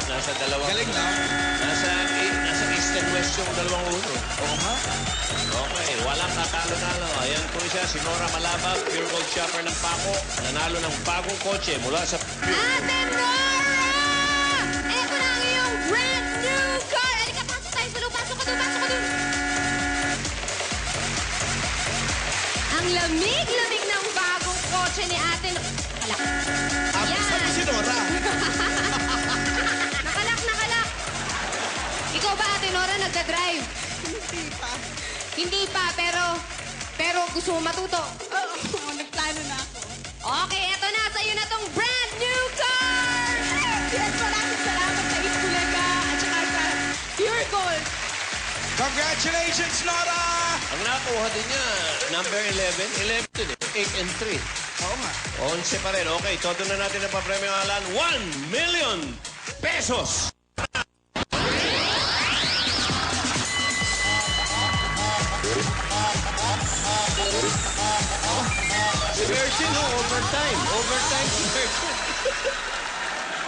Nasa dalawang... Galing, no? Nasa east and west yung dalawang ulo. Oo nga. Okay, walang katalo-talo. Ayan po siya, si Nora Malabag, Pure Gold Shopper ng Paco. Nanalo ng bagong kotse mula sa Ate Nora! Eto na ang iyong brand new car! Halika, pasok tayo sa loob. Pasok ka doon, pasok ka doon. Ang lamig-lamig ng bagong kotse ni Ate Nora. Tapos sabi si Nora. Nakalak. Ikaw ba, Ate Nora, nagda-drive? Hindi pa. Hindi pa, pero gusto mo matuto. Oo, nagplano na ako. Okay, eto na. Sa'yo na tong brand new car! Yes, maraming salamat sa Itbulaga at saka sa Pure Gold. Congratulations, Nora! Ang nakuha din niya, number 11. 11 din eh. 8 and 3. Oo nga. 11 pa rin. Okay, todo na natin ang papremyo ng Alan. 1 million pesos! Si Virgin, overtime. Overtime si Virgin.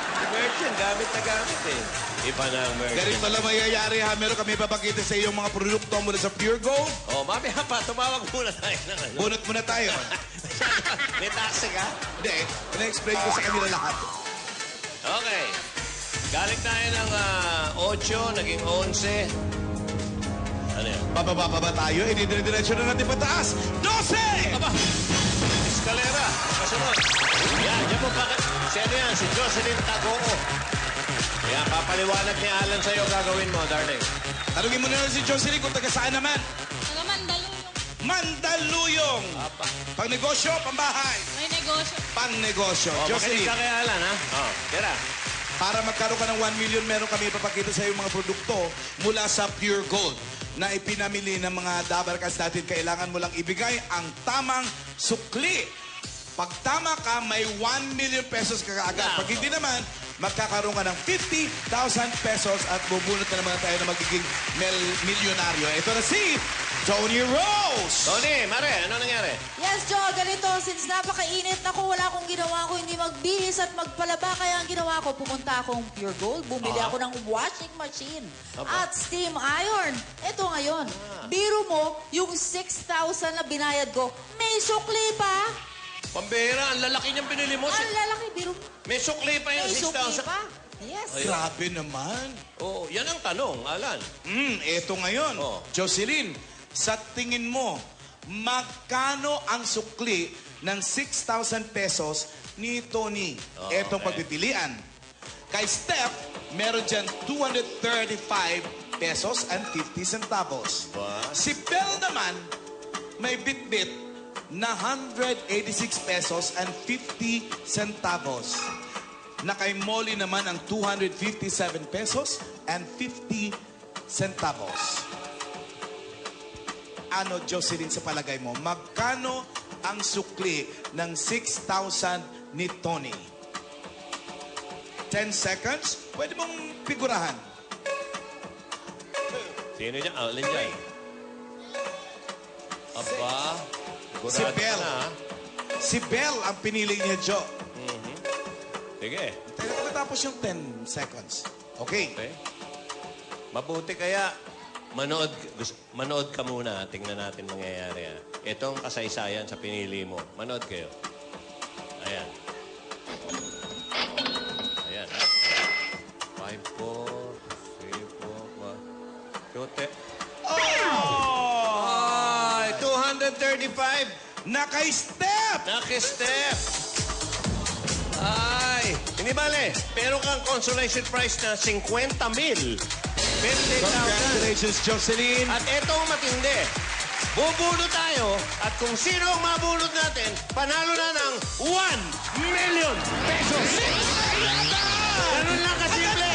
Si Virgin, gamit na gamit eh. Iba na ang Virgin. Ganun pala mayayari ha. Meron kami papakita sa iyong mga produkto mula sa Pure Gold. Oh, mamaya pa, tumawag muna tayo ng ano. Bunot muna tayo. May taxi ka? Hindi, pina-explain ko sa kanila lahat. Okay. Galing tayo ng 8, naging 11. Ano yan? Pababa pa ba tayo? Ididire-diretso na natin pataas. 12! Aba! Escalera. Kasunod. Yan, yan mo bakit? Si ano yan? Si Jocelyn Tagoo. Yan, papaliwanag ni Alan sa'yo gagawin mo, darling. Tanungin mo na lang si Jocelyn kung taga saan naman. Taga Mandaluyong. Mandaluyong! Apa. Pang-negosyo, pambahay. May negosyo. Pang-negosyo. Oh, makinig Jocelyn, ka kay Alan, ha? Oh, tira. para magkaroon ka ng 1 million, meron kami ipapakita sa iyo mga produkto mula sa Pure Gold na ipinamili ng mga dabarkas natin. Kailangan mo lang ibigay ang tamang sukli. Pag tama ka, may 1 million pesos ka kaagad. Pag hindi naman, magkakaroon ka ng 50,000 pesos at bubunot na naman tayo na magiging milyonaryo. Ito na si Tony Rose! Tony, Mare, ano nangyari? Yes, Joe, ganito. Since napakainit, naku, wala akong ginawa ko, hindi magbihis at magpalaba. Kaya ang ginawa ko, pumunta akong Pure Gold. Bumili ako ng washing machine at steam iron. Ito ngayon. Biro mo, yung 6,000 na binayad ko, may sukli pa. Pambera, ang lalaki niyang binili mo. Ang lalaki, biro mo. May sukli pa yung May sukli 6,000. pa. Yes. Grabe naman. Oo, yan ang tanong, Alan. Eto ngayon. Oh. Jocelyn, sa tingin mo, magkano ang sukli ng 6,000 pesos ni Tony? Etong pagpipilian. Kay Steph, meron dyan 235 pesos and 50 centavos. Wow. Si Belle naman, may bit-bit na 186 pesos and 50 centavos. Na kay Molly naman ang 257 pesos and 50 centavos. Ano, Jocelyn, sa palagay mo, magkano ang sukli ng 6,000 ni Tony? 10 seconds? Pwede mong figurahan. Sino dyan? Alin dyan? Aba, Si gurado ka Belle. na, ha? Si Belle ang pinili niya, Jo. Sige. Tapos yung 10 seconds. Okay. Okay. Mabuti kaya, manood ka muna. Tingnan natin mangyayari, ha? Itong kasaysayan sa pinili mo. Manood kayo. Ayan. Ayan, ha? 5, 4, 3, 4, 5. Chote. Ay, 235. Na kay Steph! Naki-step. Ay, hindi bale. Meron kang consolation prize na 50,000. 50,000. Congratulations, Jocelyn. At eto ang matindi. Bubunot tayo at kung sino ang mabunot natin, panalo na ng 1 million pesos. Ganun lang kasimple.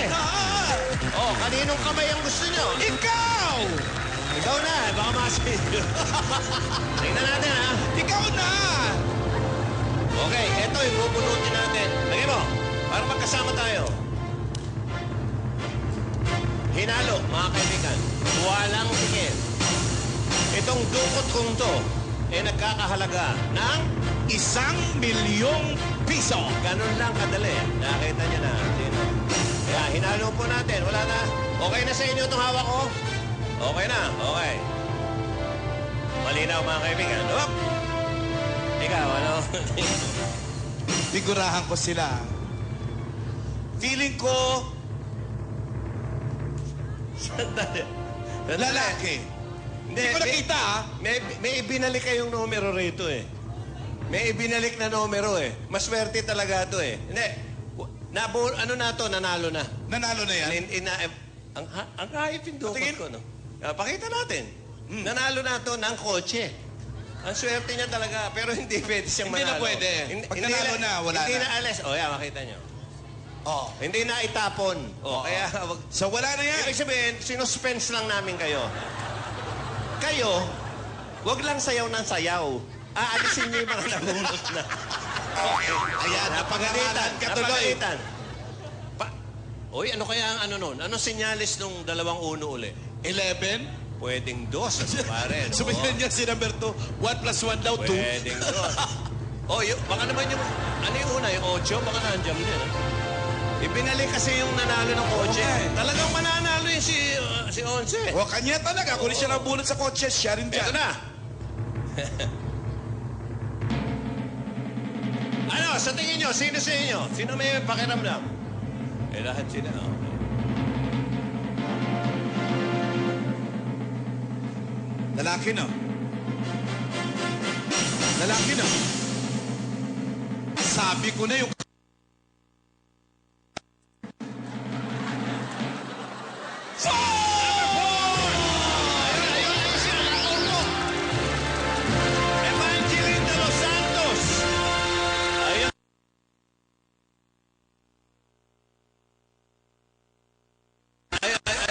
Oh, kaninong kamay ang gusto nyo? Ikaw! Ikaw na, baka masin. Tingnan natin, ha? Ikaw na! Okay, eto yung bubunutin natin. Lagay mo, para magkasama tayo. Hinalo, mga kaibigan. Walang tingin. Itong dukot kong to, nagkakahalaga ng 1 milyong piso. ganun lang kadali. Nakita niyo na. Sino? Kaya hinalo po natin. Wala na. Okay na sa inyo itong hawak ko? Okay na. Okay. Malinaw mga kaibigan. Up! Ikaw, ano? Figurahan ko sila. Feeling ko, Sandali. lalaki. Hindi ko nakita, ah. May ibinalik kayong numero rito eh. May ibinalik na numero eh. Maswerte talaga to eh. Hindi. Ano na to? Nanalo na. Nanalo na yan. Ang kahipindukot Patingin. ko, no? Pakita natin. Nanalo na to ng kotse. Ang swerte niya talaga, pero hindi pwede siyang Hindi na manalo. pwede. Pag nanalo na, wala hindi na. na alis. O, yan, makita niyo. Oh. Hindi na itapon. Kaya, So wala na yan. ibig sabihin, sinuspense lang namin kayo. Kayo, wag lang sayaw ng sayaw. Aalisin niyo yung mga nabunot na. Ayan, napagalitan ka tuloy. Napagalitan. Uy, ano kaya ang ano nun? Anong sinyalis nung 2 uno uli? 11. Pwedeng 2, pare. No? Sumunod niya si number 2. 1 plus 1 daw, 2. Pwedeng 2. Baka naman yung, ano yung una, yung 8, baka nandiyan din. Ibinalik kasi yung nanalo ng kotse. Okay. Talagang mananalo yung si 11. O, kanya talaga. Kung siya nabunot sa kotse, siya rin dyan. Ito na. Ano, sa tingin nyo, sino sa inyo? Sino may pakiramdam? Lahat sila. Okay. Lalaki, no? Lalaki, no? Sabi ko na yung... Evangeline de los Santos. Ayun.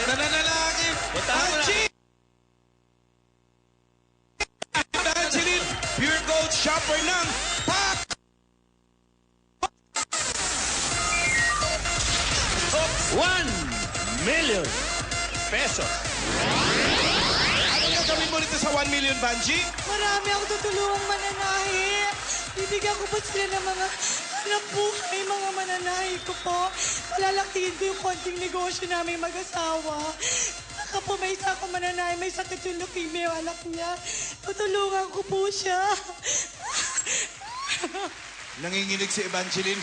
Nananalaki! Puntahan mo na. Evangeline, Pure Gold Shopper ng Pack! 1 million pesos. Ano gagawin mo nito sa 1 million, Banji? Marami ako tutulungang mananahi. Bibigyan ko po sila ng mga hanap buhay, mga mananahi ko po. Palalakihin ko yung konting negosyo namin mag-asawa. Saka po may isa akong mananahi, may sakit yung leukemia yung anak niya. Tutulungan ko po siya. Nanginginig si Evangeline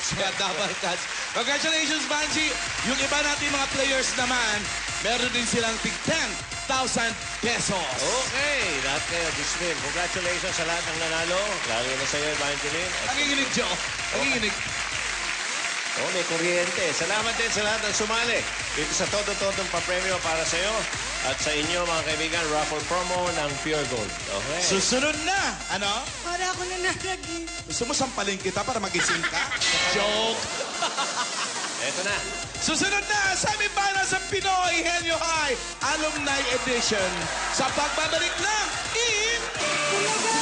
sa Double Cats. Congratulations, Banji! Yung iba natin mga players naman, meron din silang tig 10,000 pesos. Okay, lahat kayo, Bismil. Congratulations sa lahat ng nanalo. Lalo na sa iyo, Evangeline. Nanginginig, Joe. Nanginginig. May kuryente. Salamat din sa lahat ng sumali. Dito sa Todo-Todong papremyo para sa iyo at sa inyo, mga kaibigan, raffle promo ng Pure Gold. Okay. Susunod na. Ano? Para ako nananagi. Gusto mo sampalin kita para magising ka? Joke. Eto na. Susunod na sa Mibana sa Pinoy Henyo High Alumni Edition sa pagbabalik ng In... Talaga!